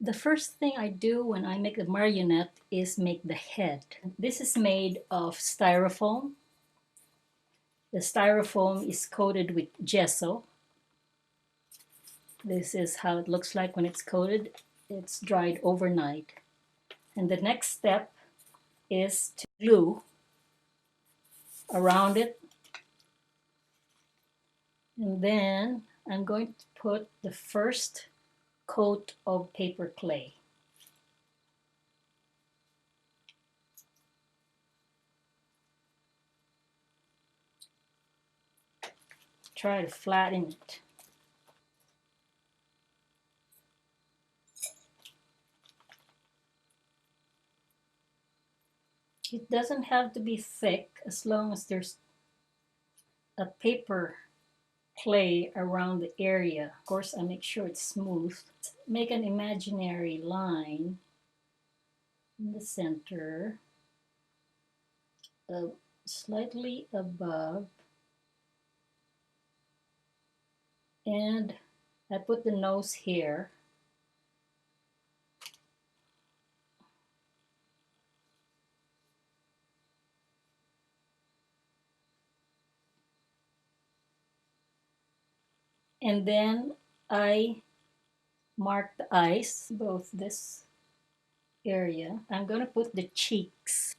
The first thing I do when I make the marionette is make the head. This is made of styrofoam. The styrofoam is coated with gesso. This is how it looks like when it's coated. It's dried overnight. And the next step is to glue around it. And then I'm going to put the first coat of paper clay. Try to flatten it. It doesn't have to be thick as long as there's a paper clay around the area. Of course, I make sure it's smooth. Make an imaginary line in the center, slightly above, and I put the nose here. And then I mark the eyes, both this area. I'm going to put the cheeks.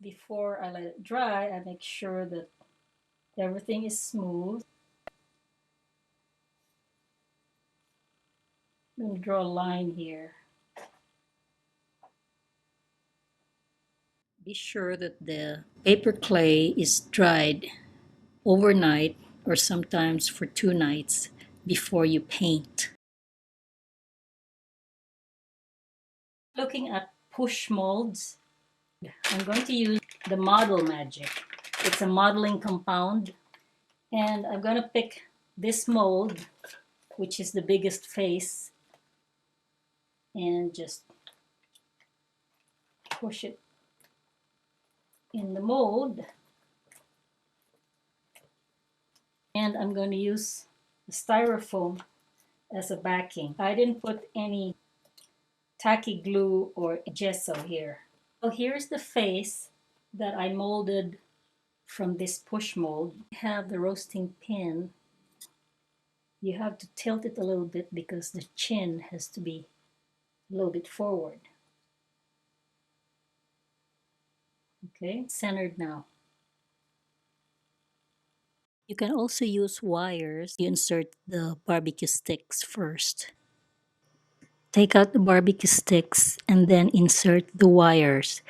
Before I let it dry, I make sure that everything is smooth. I'm going to draw a line here. Be sure that the paper clay is dried overnight or sometimes for 2 nights before you paint. Looking at push molds, I'm going to use the Model Magic. It's a modeling compound, and I'm going to pick this mold, which is the biggest face, and just push it in the mold. And I'm going to use the styrofoam as a backing. I didn't put any tacky glue or gesso here. So here's the face that I molded from this push mold. I have the roasting pin. You have to tilt it a little bit because the chin has to be a little bit forward. Okay, centered now. You can also use wires. You insert the barbecue sticks first. Take out the barbecue sticks and then insert the wires.